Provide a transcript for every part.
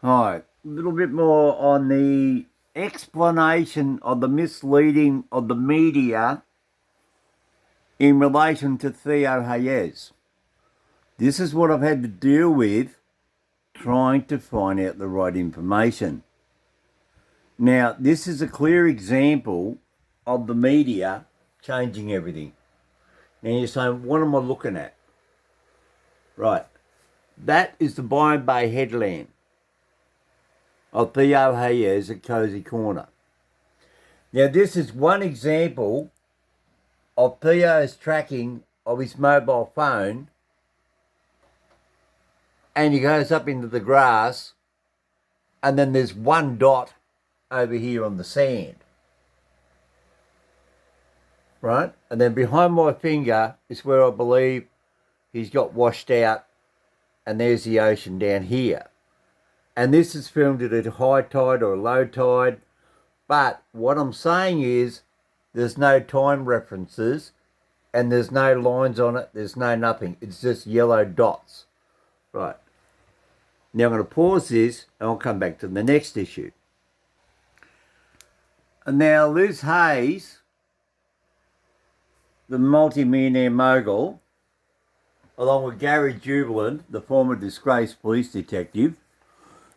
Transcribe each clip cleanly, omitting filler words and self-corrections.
Hi, a little bit more on the explanation of the misleading of the media in relation to Theo Hayez. This is what I've had to deal with trying to find out the right information. Now, this is a clear example of the media changing everything. Now you're saying, what am I looking at? Right, that is the Byron Bay headland of Theo Hayez at Cozy Corner. Now, this is one example of Theo's tracking of his mobile phone, and he goes up into the grass, and then there's one dot over here on the sand, right? And then behind my finger is where I believe he's got washed out, and there's the ocean down here. And this is filmed at a high tide or a low tide, but what I'm saying is there's no time references, and there's no lines on it, there's no nothing. It's just yellow dots. Right. Now I'm going to pause this and I'll come back to the next issue. And now Liz Hayes, the multi-millionaire mogul, along with Gary Jubilant, the former disgraced police detective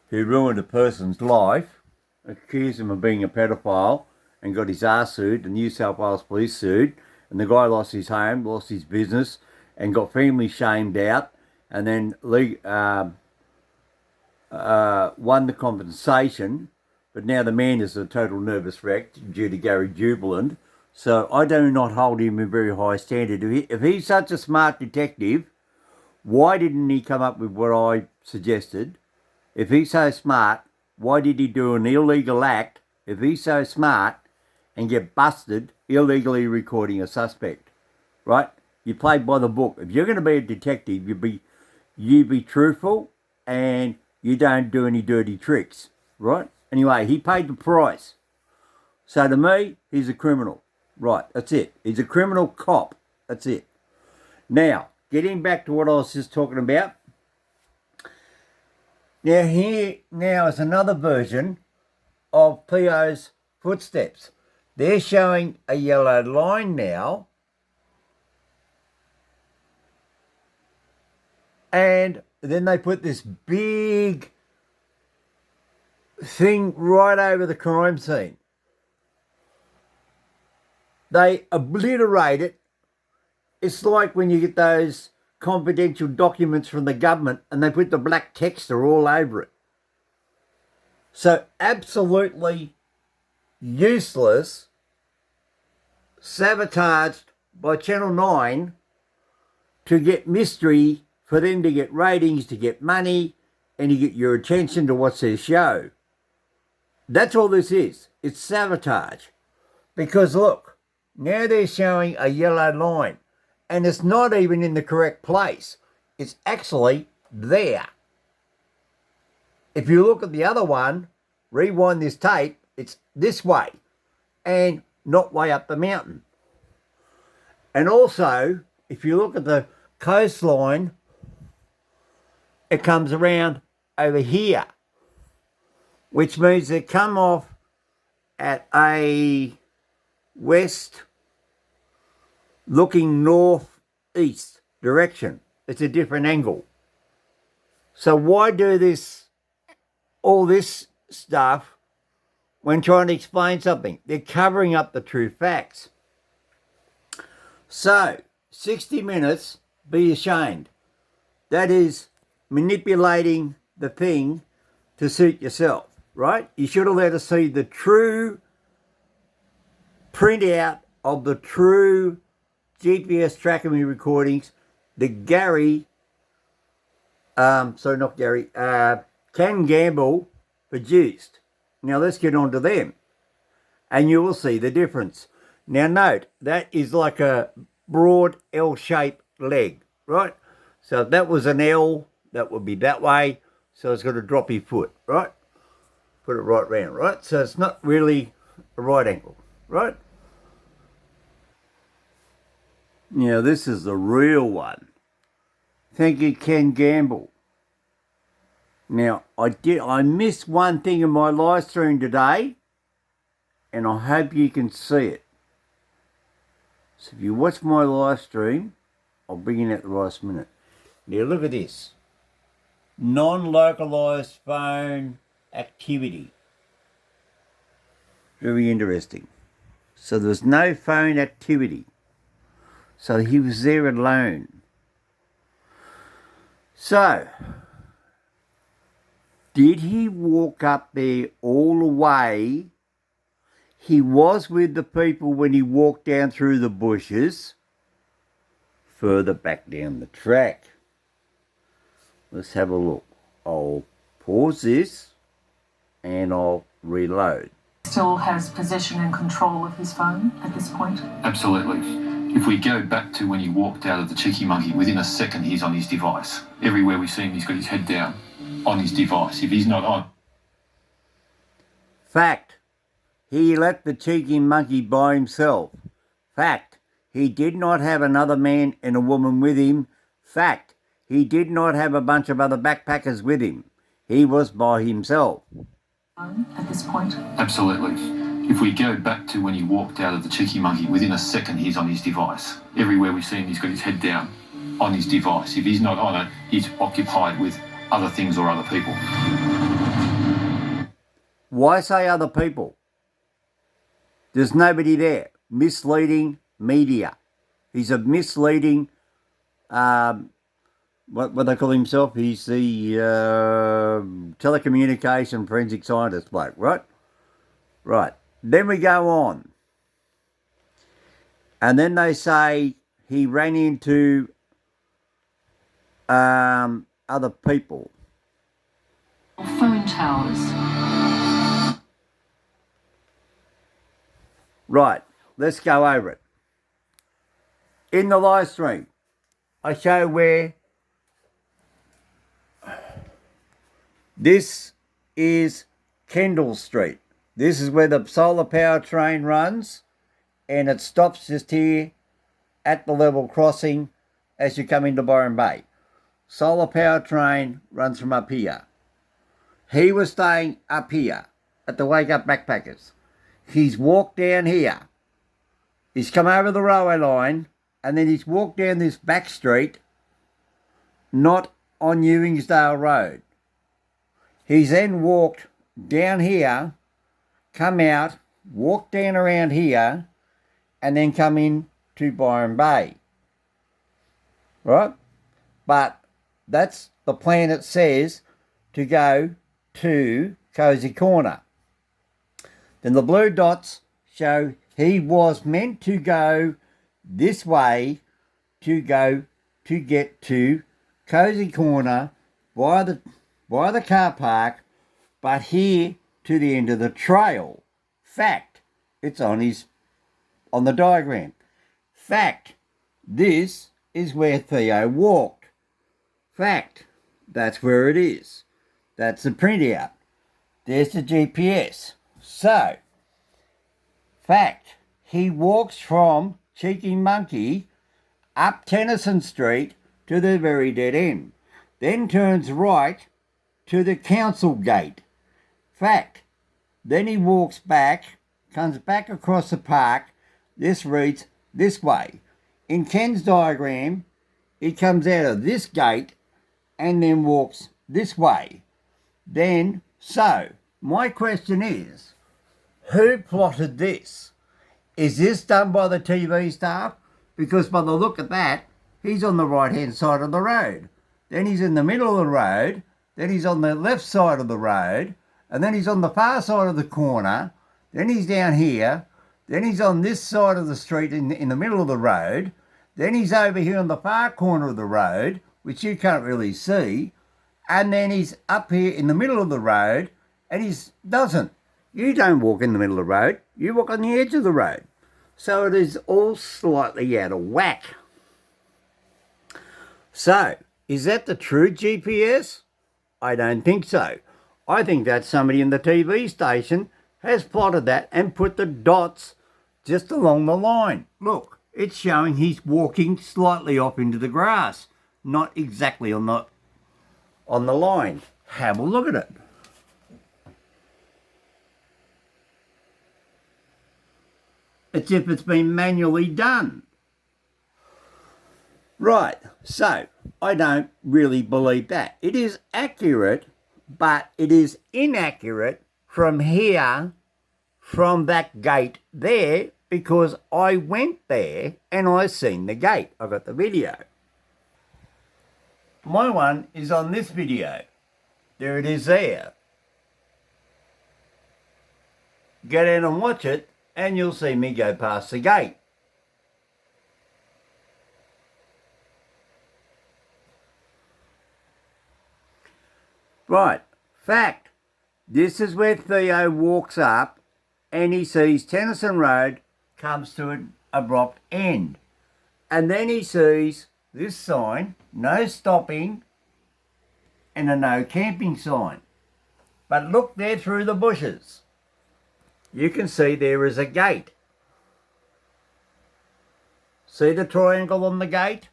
who ruined a person's life, accused him of being a pedophile and got his ass sued, the New South Wales police sued, and the guy lost his home, lost his business, and got family shamed out, and then won the compensation. But now the man is a total nervous wreck due to Gary Jubilant. So I do not hold him in very high standard. If he's such a smart detective, why didn't he come up with what I suggested? If he's so smart, why did he do an illegal act, if he's so smart, and get busted illegally recording a suspect, right? You play by the book. If you're going to be a detective, you be truthful and you don't do any dirty tricks, right? Anyway, he paid the price. So to me, he's a criminal. Right, that's it. He's a criminal cop. That's it. Now, getting back to what I was just talking about. Now here is another version of Theo's footsteps. They're showing a yellow line now, and then they put this big thing right over the crime scene. They obliterate it. It's like when you get those confidential documents from the government and they put the black texture all over it. So absolutely useless, sabotaged by Channel 9 to get mystery, for them to get ratings, to get money, and to get your attention to what's their show. That's all this is. It's sabotage. Because look, now they're showing a yellow line, and it's not even in the correct place. It's actually there. If you look at the other one, rewind this tape, it's this way and not way up the mountain. And also, if you look at the coastline, it comes around over here, which means they come off at a west looking northeast direction. It's a different angle. So why do all this stuff when trying to explain something? They're covering up the true facts. So 60 minutes, be ashamed. That is manipulating the thing to suit yourself, right? You should have let us see the true printout of the true GPS tracking recordings that Ken Gamble produced. Now let's get on to them and you will see the difference. Now note, that is like a broad L-shaped leg, right? So if that was an L, that would be that way. So it's got a droppy foot, right? Put it right round, right? So it's not really a right angle, right? Now this is the real one. Thank you, Ken Gamble. Now, I missed one thing in my live stream today, and I hope you can see it. So if you watch my live stream, I'll bring in at the last minute. Now look at this. Non-localised phone activity. Very interesting. So there was no phone activity. So he was there alone. So, did he walk up there all the way? He was with the people when he walked down through the bushes, further back down the track. Let's have a look. I'll pause this and I'll reload. Still has possession and control of his phone at this point? Absolutely. If we go back to when he walked out of the cheeky monkey, within a second he's on his device. Everywhere we see him, he's got his head down on his device. If he's not on... Fact. He left the cheeky monkey by himself. Fact. He did not have another man and a woman with him. Fact. He did not have a bunch of other backpackers with him. He was by himself. At this point? Absolutely. If we go back to when he walked out of the cheeky monkey, within a second he's on his device. Everywhere we see him, he's got his head down on his device. If he's not on it, he's occupied with other things or other people. Why say other people? There's nobody there. Misleading media. He's a misleading, what they call himself? He's the telecommunication forensic scientist bloke, right? Right. Then we go on. And then they say he ran into other people. Phone towers. Right. Let's go over it. In the live stream, I show where this is Kendall Street. This is where the solar power train runs, and it stops just here at the level crossing as you come into Byron Bay. Solar power train runs from up here. He was staying up here at the Wake Up Backpackers. He's walked down here. He's come over the railway line, and then he's walked down this back street, not on Ewingsdale Road. He's then walked down here, come out, walk down around here, and then come in to Byron Bay. Right? But that's the plan it says to go to Cozy Corner. Then the blue dots show he was meant to go this way to get to Cozy Corner by the car park, but here to the end of the trail. Fact, it's on the diagram. Fact, this is where Theo walked. Fact, that's where it is. That's the printout. There's the GPS. So, fact, he walks from Cheeky Monkey up Tennyson Street to the very dead end. Then turns right to the council gate. Fact. Then he walks back, comes back across the park. This reads this way. In Ken's diagram, he comes out of this gate and then walks this way. Then, so, my question is, who plotted this? Is this done by the TV staff? Because by the look at that, he's on the right-hand side of the road. Then he's in the middle of the road. Then he's on the left side of the road. And then he's on the far side of the corner. Then he's down here. Then he's on this side of the street in the middle of the road. Then he's over here on the far corner of the road, which you can't really see. And then he's up here in the middle of the road, and he doesn't. You don't walk in the middle of the road. You walk on the edge of the road. So it is all slightly out of whack. So, is that the true GPS? I don't think so. I think that somebody in the TV station has plotted that and put the dots just along the line. Look, it's showing he's walking slightly off into the grass, not exactly on the line. have a look at it. It's if it's been manually done. Right, so I don't really believe that. It is accurate, but it is inaccurate from here, from that gate there, because I went there and I seen the gate. I got the video. My one is on this video. There it is there. Go down and watch it and you'll see me go past the gate. Right, fact, this is where Theo walks up and he sees Tennyson Road comes to an abrupt end. And then he sees this sign, no stopping, and a no camping sign. But look there through the bushes. You can see there is a gate. See the triangle on the gate?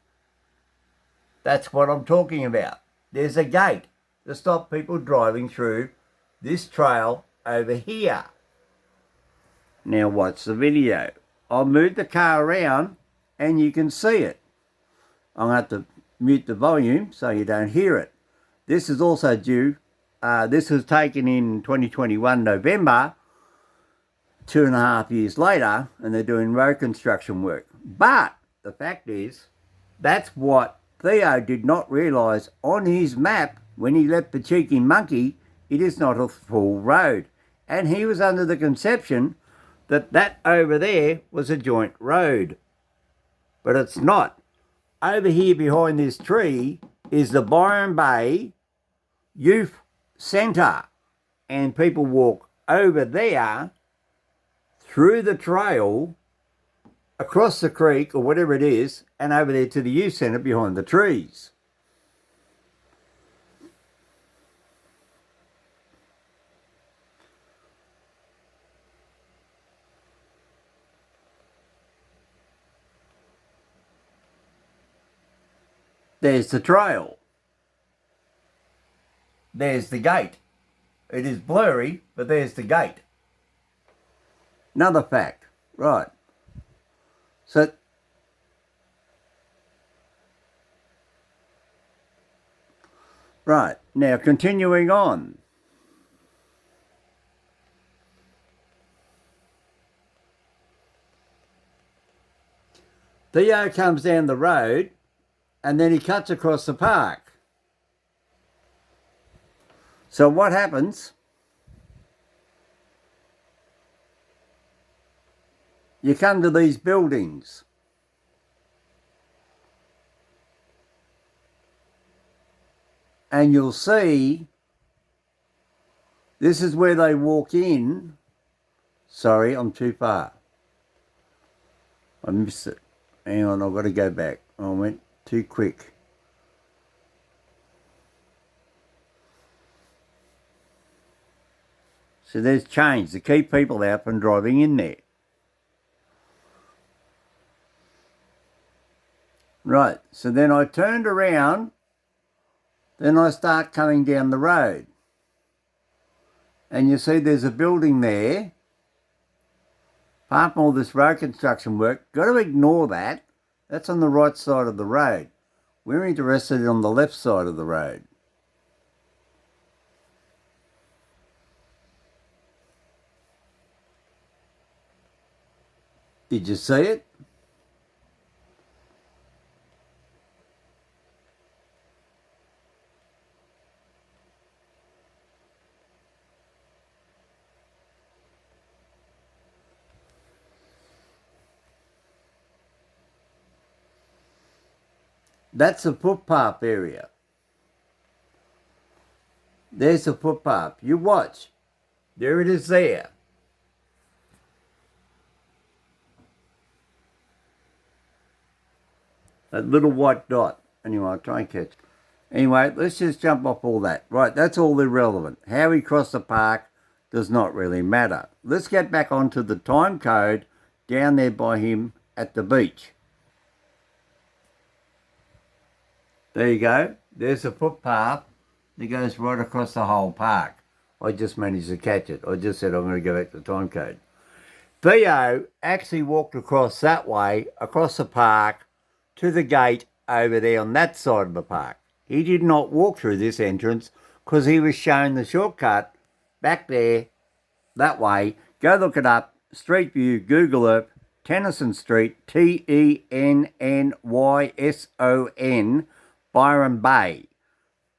That's what I'm talking about. There's a gate to stop people driving through this trail over here. Now watch the video. I'll move the car around and you can see it. I'm going to have to mute the volume so you don't hear it. This is also due, this was taken in 2021 November, 2.5 years later, and they're doing road construction work. But the fact is, that's what Theo did not realise on his map when he left the Cheeky Monkey. It is not a full road. And he was under the conception that that over there was a joint road. But it's not. Over here behind this tree is the Byron Bay Youth Centre. And people walk over there through the trail, across the creek or whatever it is, and over there to the youth centre behind the trees. There's the trail. There's the gate. It is blurry, but there's the gate. Another fact. Right. So, right. Now, continuing on. Theo comes down the road and then he cuts across the park. So what happens? You come to these buildings. And you'll see this is where they walk in. Sorry, I'm too far. I missed it. Hang on, I've got to go back. I went too quick. So there's change to keep people out from driving in there. Right, so then I turned around, then I start coming down the road. And you see there's a building there. Apart from all this road construction work, got to ignore that. That's on the right side of the road. We're interested in on the left side of the road. Did you see it? That's the footpath area. There's the footpath. You watch. There it is there. That little white dot. Anyway, I'll try and catch it. Anyway, let's just jump off all that. Right, that's all irrelevant. How he crossed the park does not really matter. Let's get back onto the time code down there by him at the beach. There you go. There's a footpath that goes right across the whole park. I just managed to catch it. I just said I'm going to go back to the time code. Theo actually walked across that way, across the park, to the gate over there on that side of the park. He did not walk through this entrance because he was shown the shortcut back there, that way. Go look it up, Street View, Google Earth, Tennyson Street, Tennysson, Byron Bay.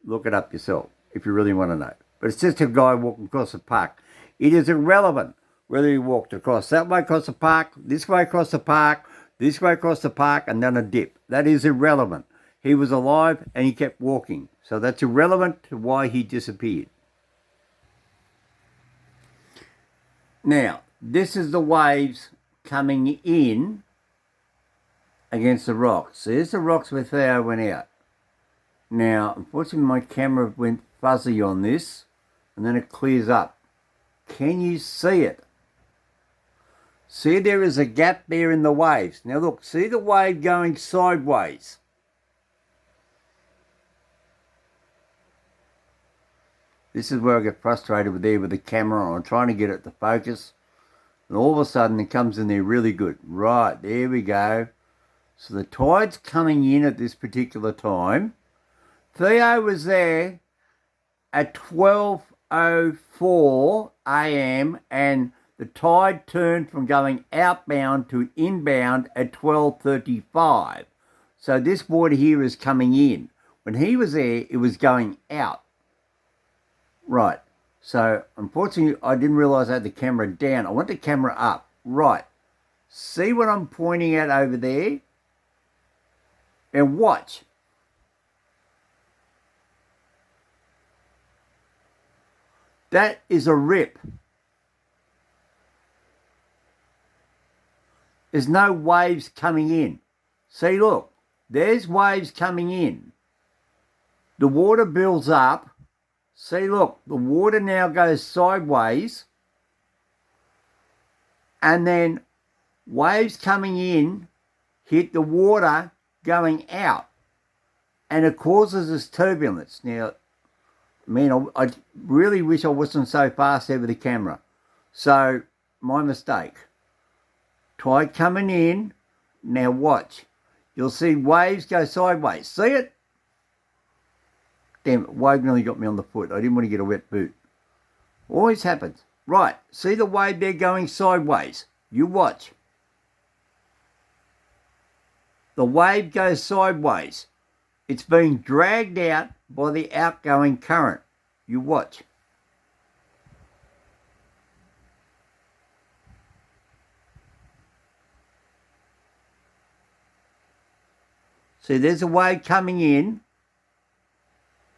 Look it up yourself if you really want to know. But it's just a guy walking across the park. It is irrelevant whether he walked across that way across the park, this way across the park, this way across the park, and then a dip. That is irrelevant. He was alive and he kept walking. So that's irrelevant to why he disappeared. Now, this is the waves coming in against the rocks. So here's the rocks where Theo went out. Now, unfortunately, my camera went fuzzy on this, and then it clears up. Can you see it? See, there is a gap there in the waves. Now look, see the wave going sideways. This is where I get frustrated with the camera. I'm trying to get it to focus. And all of a sudden it comes in there really good. Right, there we go. So the tide's coming in at this particular time. Theo was there at 12:04 a.m. and the tide turned from going outbound to inbound at 12:35. So this water here is coming in. When he was there, it was going out. Right. So unfortunately, I didn't realise I had the camera down. I want the camera up. Right. See what I'm pointing at over there? And watch. That is a rip. There's no waves coming in. See, look, there's waves coming in. The water builds up. See, look, the water now goes sideways. And then waves coming in hit the water going out. And it causes this turbulence. Now, man, I really wish I wasn't so fast there with the camera. So, my mistake. Tide coming in. Now watch. You'll see waves go sideways. See it? Damn it, wave nearly got me on the foot. I didn't want to get a wet boot. Always happens. Right, see the wave there going sideways. You watch. The wave goes sideways. It's being dragged out by the outgoing current. You watch. See, there's a wave coming in.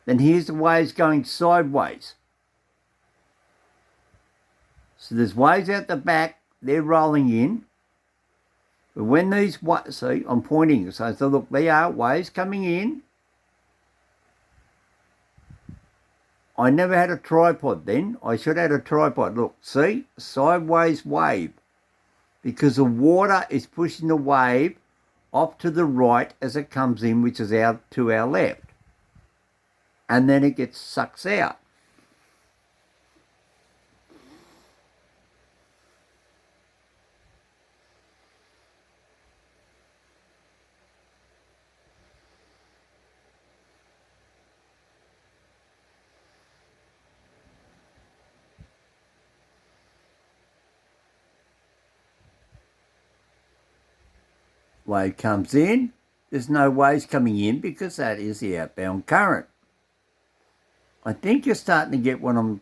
Then here's the waves going sideways. So there's waves out the back. They're rolling in. But when these, see, I'm pointing. So look, there are waves coming in. I never had a tripod then. I should have had a tripod. Look, see? Sideways wave. Because the water is pushing the wave off to the right as it comes in, which is out to our left. And then it gets sucks out. Wave comes in. There's no waves coming in because that is the outbound current. I think you're starting to get what I'm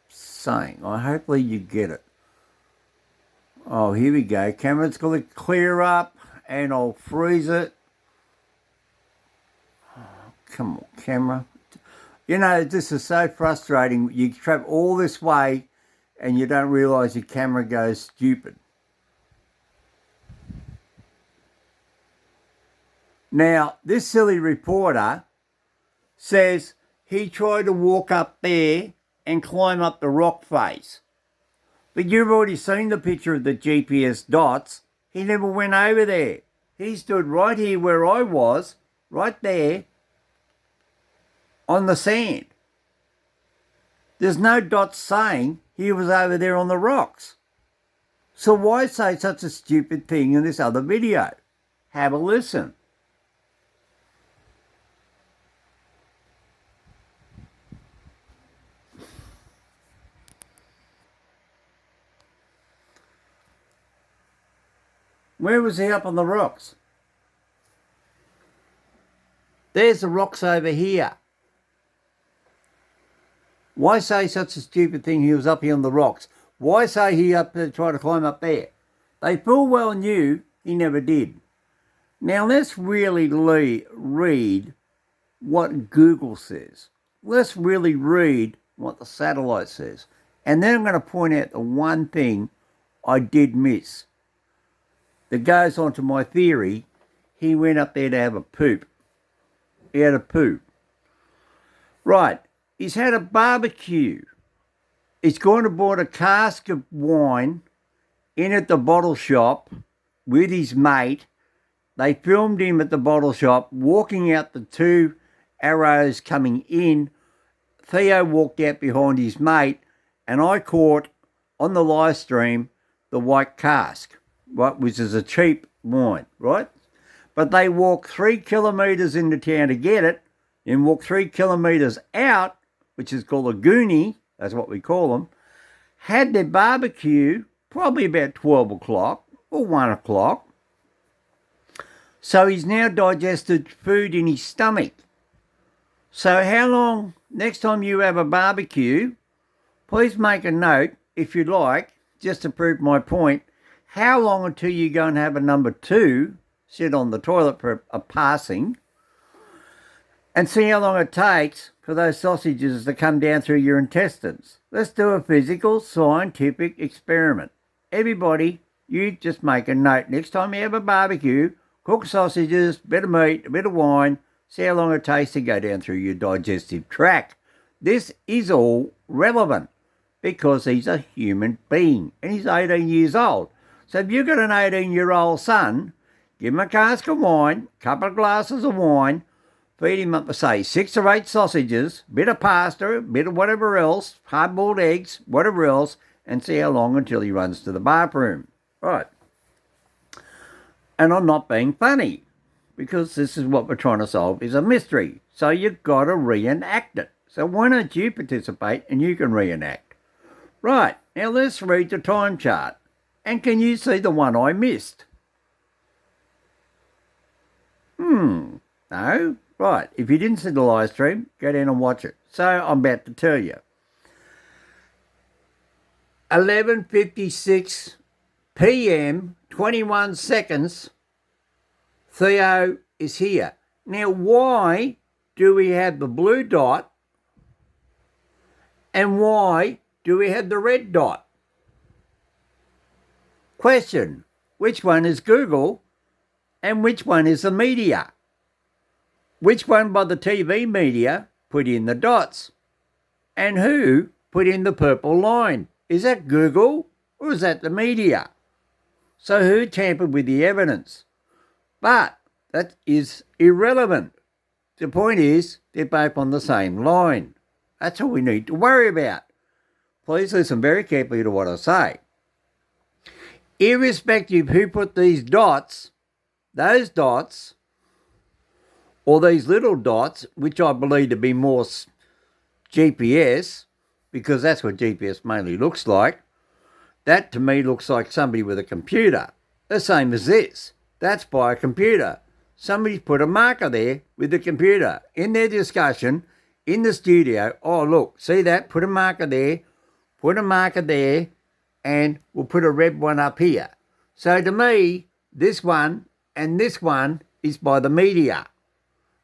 saying. Hopefully you get it. Oh, here we go. Camera's going to clear up and I'll freeze it. Oh, come on, camera. You know, this is so frustrating. You travel all this way and you don't realise your camera goes stupid. Now, this silly reporter says he tried to walk up there and climb up the rock face. But you've already seen the picture of the GPS dots. He never went over there. He stood right here where I was, right there, on the sand. There's no dots saying he was over there on the rocks. So why say such a stupid thing in this other video? Have a listen. Where was he up on the rocks? There's the rocks over here. Why say such a stupid thing he was up here on the rocks? Why say he up there tried to climb up there? They full well knew he never did. Now let's really read what Google says. Let's really read what the satellite says. And then I'm going to point out the one thing I did miss that goes on to my theory. He went up there to have a poop. He had a poo. Right. He's had a barbecue. He's gone and bought a cask of wine in at the bottle shop with his mate. They filmed him at the bottle shop walking out the two arrows coming in. Theo walked out behind his mate and I caught on the live stream the white cask, right, which is a cheap wine, right? But they walked 3 kilometres into town to get it and walked 3 kilometres out, which is called a goonie, that's what we call them, had their barbecue probably about 12 o'clock or 1 o'clock. So he's now digested food in his stomach. So how long, next time you have a barbecue, please make a note, if you like, just to prove my point, how long until you go and have a number 2, sit on the toilet for a passing, and see how long it takes for those sausages to come down through your intestines. Let's do a physical, scientific experiment. Everybody, you just make a note. Next time you have a barbecue, cook sausages, bit of meat, a bit of wine, see how long it takes to go down through your digestive tract. This is all relevant because he's a human being and he's 18 years old. So if you've got an 18-year-old son, give him a cask of wine, a couple of glasses of wine, feed him up to, say, 6 or 8 sausages, bit of pasta, bit of whatever else, hard-boiled eggs, whatever else, and see how long until he runs to the bathroom. Right. And I'm not being funny, because this is what we're trying to solve, is a mystery. So you've got to reenact it. So why don't you participate and you can reenact? Right. Now let's read the time chart. And can you see the one I missed? No? Right. If you didn't see the live stream, go down and watch it. So I'm about to tell you. 11:56 p.m, 21 seconds, Theo is here. Now, why do we have the blue dot and why do we have the red dot? Question, which one is Google and which one is the media? Which one by the TV media put in the dots? And who put in the purple line? Is that Google or is that the media? So who tampered with the evidence? But that is irrelevant. The point is they're both on the same line. That's all we need to worry about. Please listen very carefully to what I say. Irrespective who put these dots, those dots, or these little dots, which I believe to be more GPS, because that's what GPS mainly looks like, that to me looks like somebody with a computer. The same as this. That's by a computer. Somebody's put a marker there with the computer. In their discussion, in the studio, oh look, see that? Put a marker there, and we'll put a red one up here. So to me, this one and this one is by the media.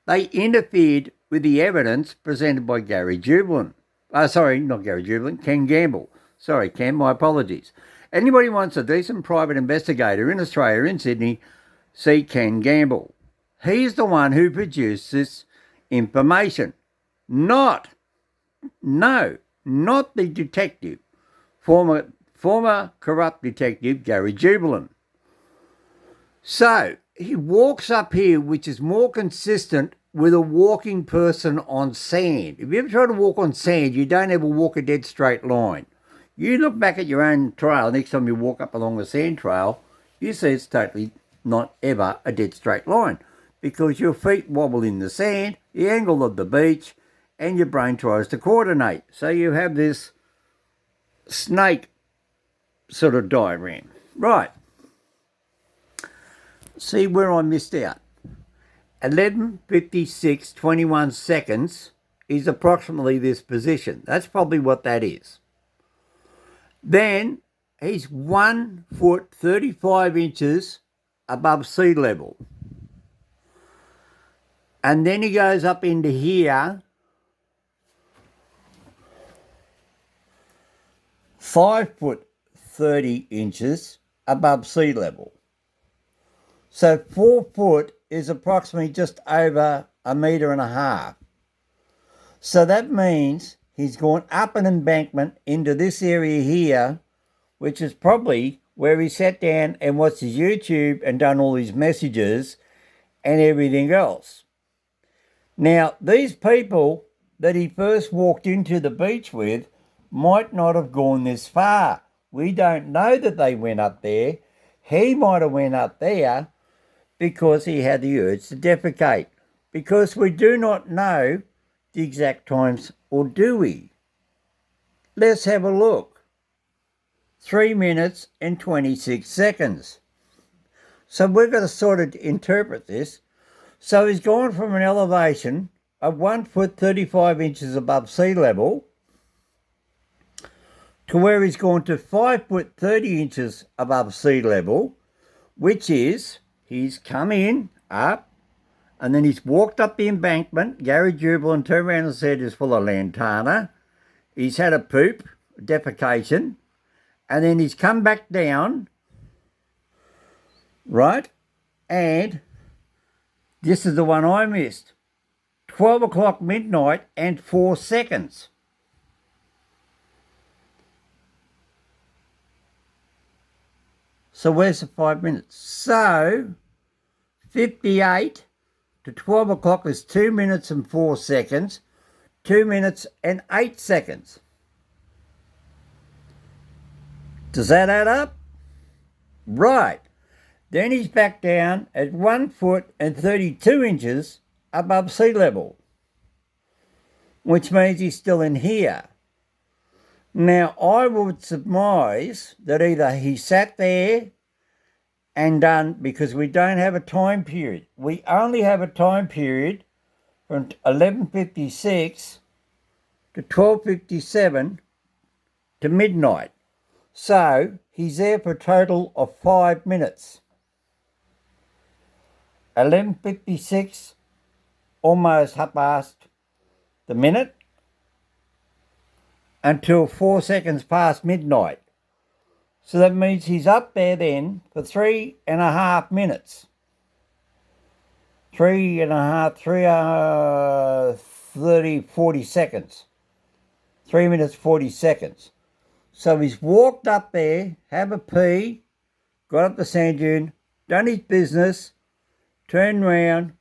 They interfered with the evidence presented by Ken Gamble. Sorry, Ken, my apologies. Anybody wants a decent private investigator in Australia, in Sydney, see Ken Gamble. He's the one who produced this information. Not the detective, former corrupt detective Gary Jubelin. So he walks up here, which is more consistent with a walking person on sand. If you ever try to walk on sand, you don't ever walk a dead straight line. You look back at your own trail, next time you walk up along a sand trail, you see it's totally not ever a dead straight line because your feet wobble in the sand, the angle of the beach, and your brain tries to coordinate. So you have this snake sort of diagram. Right. See where I missed out. 11:56, 21 seconds is approximately this position. That's probably what that is. Then he's 1 foot 35 inches above sea level. And then he goes up into here, 5 foot 30 inches above sea level. So 4 foot is approximately just over 1.5 meters. So that means he's gone up an embankment into this area here, which is probably where he sat down and watched his YouTube and done all his messages and everything else. Now, these people that he first walked into the beach with might not have gone this far. We don't know that they went up there. He might have went up there because he had the urge to defecate. Because we do not know the exact times, or do we? Let's have a look. 3 minutes and 26 seconds. So we've got to sort of interpret this. So he's gone from an elevation of 1 foot 35 inches above sea level to where he's gone to 5 foot 30 inches above sea level, which is he's come in, up, and then he's walked up the embankment. Gary Jubelin turned around and said it's full of lantana. He's had a poop, defecation, and then he's come back down, right? And this is the one I missed. 12 o'clock midnight and 4 seconds. So where's the 5 minutes? So 58 to 12 o'clock is 2 minutes and 4 seconds. 2 minutes and 8 seconds. Does that add up? Right. Then he's back down at 1 foot and 32 inches above sea level, which means he's still in here. Now, I would surmise that either he sat there and done, because we don't have a time period. We only have a time period from 11:56 to 12:57 to midnight. So he's there for a total of 5 minutes. 11:56, almost half past the minute, until 4 seconds past midnight. So that means he's up there then for 3.5 minutes. 40 seconds. 3 minutes, 40 seconds. So he's walked up there, have a pee, got up the sand dune, done his business, turned round,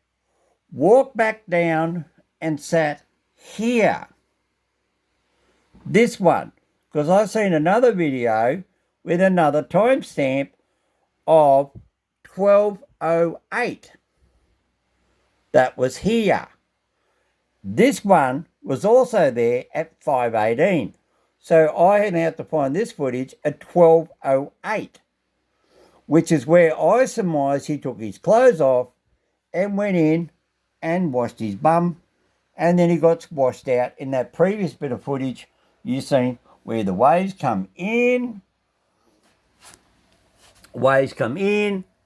walked back down and sat here. This one, because I've seen another video with another timestamp of 12:08. That was here. This one was also there at 5:18. So I had now to find this footage at 12:08, which is where I surmise he took his clothes off and went in and washed his bum, and then he got washed out in that previous bit of footage you've seen where the waves come in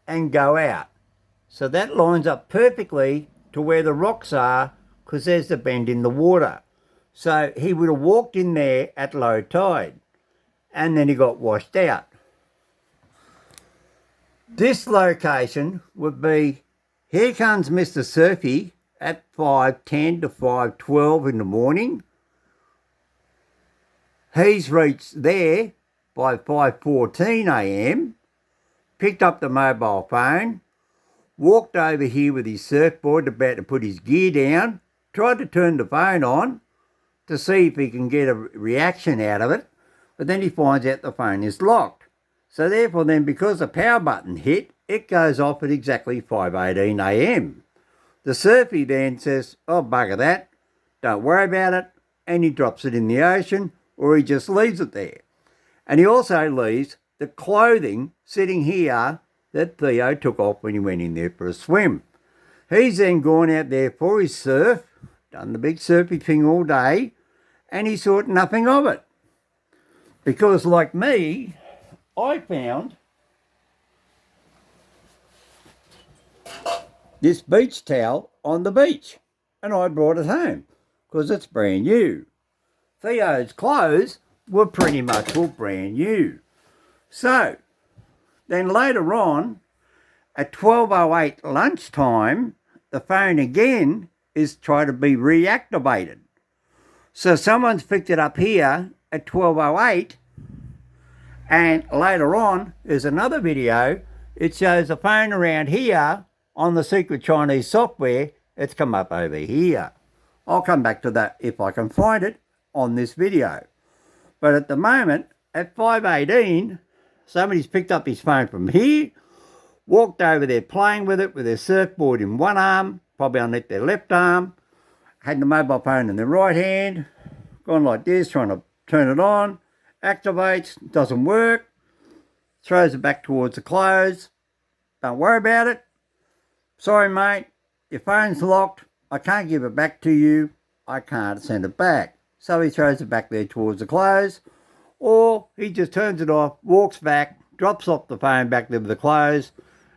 and go out. So that lines up perfectly to where the rocks are, because there's the bend in the water. So he would have walked in there at low tide and then he got washed out. This location would be, here comes Mr. Surfy at 5:10 to 5:12 in the morning. He's reached there by 5:14 a.m, picked up the mobile phone, walked over here with his surfboard, about to put his gear down, tried to turn the phone on to see if he can get a reaction out of it, but then he finds out the phone is locked. So therefore then, because the power button hit, it goes off at exactly 5:18 a.m. The surfy then says, oh, bugger that, don't worry about it, and he drops it in the ocean, or he just leaves it there. And he also leaves the clothing sitting here that Theo took off when he went in there for a swim. He's then gone out there for his surf, done the big surfy thing all day, and he thought nothing of it. Because like me, I found this beach towel on the beach, and I brought it home because it's brand new. Theo's clothes were pretty much all brand new. So then later on, at 12:08 lunchtime, the phone again is trying to be reactivated. So someone's picked it up here at 12:08, and later on, there's another video. It shows the phone around here on the secret Chinese software. It's come up over here. I'll come back to that if I can find it on this video. But at the moment, at 5:18, somebody's picked up his phone from here, walked over there playing with it with their surfboard in one arm, probably underneath their left arm, had the mobile phone in their right hand, gone like this, trying to turn it on, activates, doesn't work, throws it back towards the clothes. Don't worry about it. Sorry, mate, your phone's locked. I can't give it back to you. I can't send it back. So he throws it back there towards the clothes, or he just turns it off, walks back, drops off the phone back there with the clothes,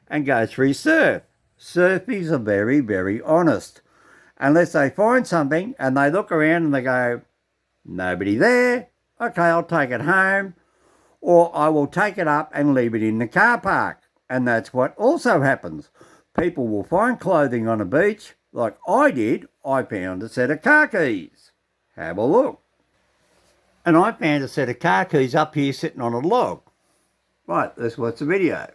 and goes for his surf. Surfies are very, very honest. Unless they find something and they look around and they go, nobody there, okay, I'll take it home, or I will take it up and leave it in the car park. And that's what also happens. People will find clothing on a beach, like I did. I found a set of car keys. Have a look. And I found a set of car keys up here sitting on a log. Right, let's watch the video.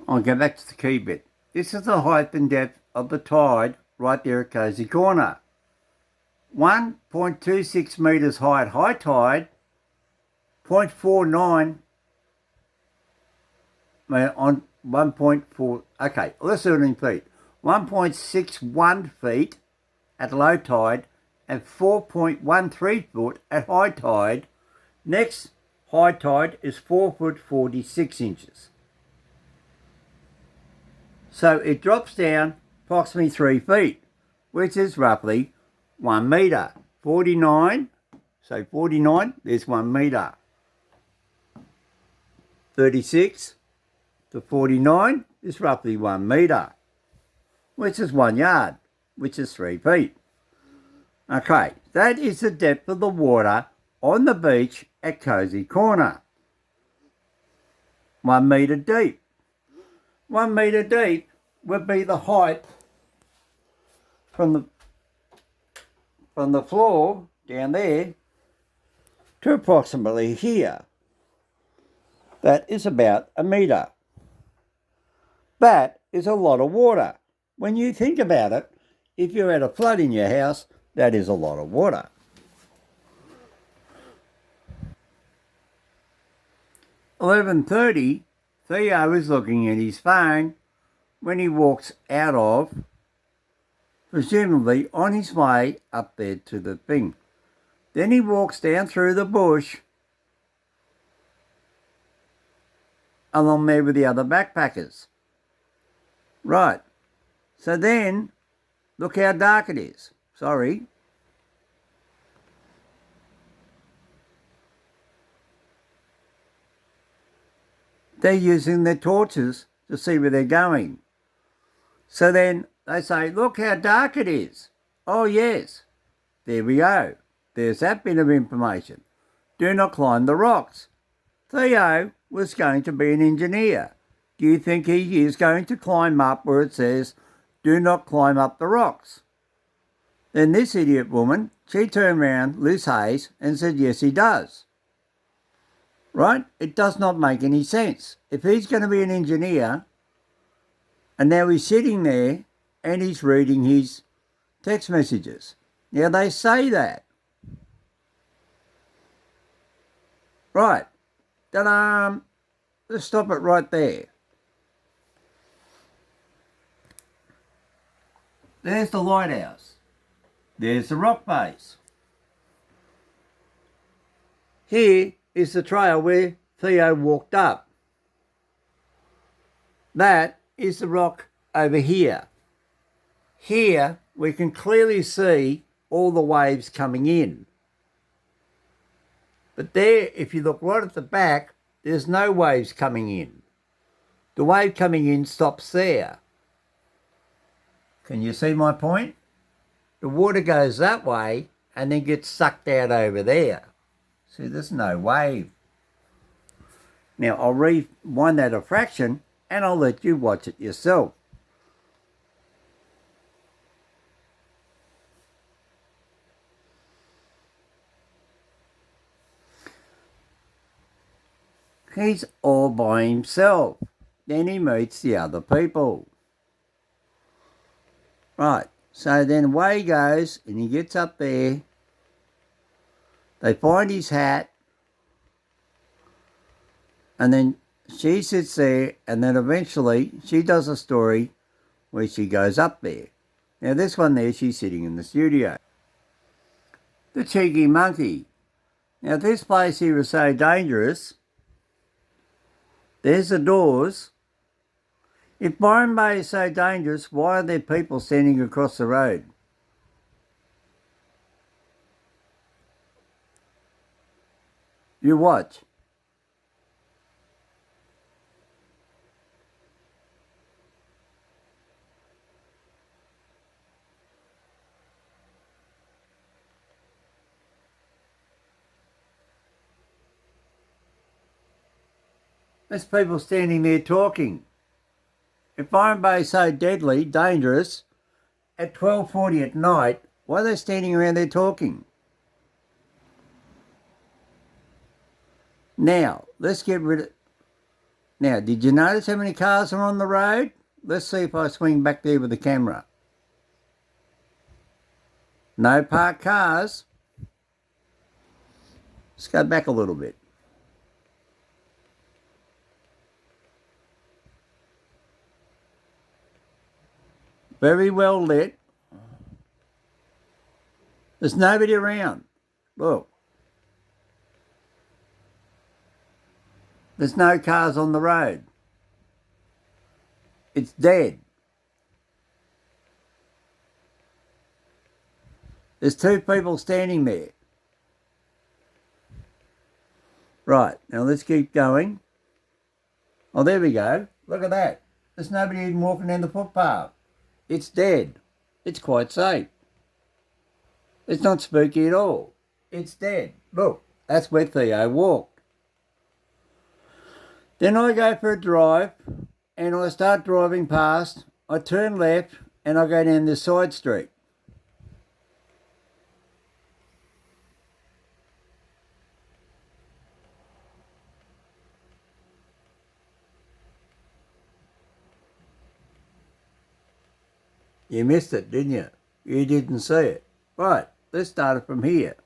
I'll go back to the key bit. This is the height and depth of the tide right there at Cozy Corner. 1.26 metres high at high tide, 0.49 on 1.4, okay, let's do it in feet. 1.61 feet at low tide and 4.13 foot at high tide. Next high tide is 4 foot 46 inches. So it drops down approximately 3 feet, which is roughly 1 metre. 49, so 49, there's 1 metre. 36 to 49 is roughly 1 metre, which is 1 yard, which is 3 feet. Okay, that is the depth of the water on the beach at Cozy Corner. 1 metre deep. 1 metre deep would be the height from the floor down there to approximately here. That is about 1 metre. That is a lot of water. When you think about it, if you had a flood in your house, that is a lot of water. "11:30, Theo is looking at his phone when he walks out of, presumably on his way up there to the thing. Then he walks down through the bush along there with the other backpackers. Right. So then, look how dark it is. Sorry. They're using their torches to see where they're going. So then they say, look how dark it is. Oh yes, there we go. There's that bit of information. Do not climb the rocks. Theo was going to be an engineer. Do you think he is going to climb up where it says, do not climb up the rocks? Then this idiot woman, she turned around, Liz Hayes, and said, yes, he does. Right? It does not make any sense. If he's going to be an engineer, And now he's sitting there and he's reading his text messages. Now they say that. Right. Ta-da! Let's stop it right there. There's the lighthouse. There's the rock base. Here is the trail where Theo walked up. That is the rock over here. Here we can clearly see all the waves coming in. But there, if you look right at the back, there's no waves coming in. The wave coming in stops there. Can you see my point? The water goes that way and then gets sucked out over there. See, there's no wave. Now, I'll rewind that a fraction and I'll let you watch it yourself. He's all by himself. Then he meets the other people. Right, so then away he goes and he gets up there. They find his hat. And then she sits there and then eventually she does a story where she goes up there. Now this one there, she's sitting in the studio. The cheeky monkey. Now this place here is so dangerous. There's the doors. If Byron Bay is so dangerous, why are there people standing across the road? You watch. There's people standing there talking. If Byron Bay is so deadly, dangerous, at 12:40 at night, why are they standing around there talking? Now, let's get rid of... Now, did you notice how many cars are on the road? Let's see if I swing back there with the camera. No parked cars. Let's go back a little bit. Very well lit. There's nobody around. Look. There's no cars on the road. It's dead. There's two people standing there. Right, now let's keep going. Oh, there we go. Look at that. There's nobody even walking down the footpath. It's dead. It's quite safe. It's not spooky at all. It's dead. Look, that's where Theo walked. Then I go for a drive and I start driving past. I turn left and I go down this side street. You missed it, didn't you? You didn't see it. Right, let's start it from here.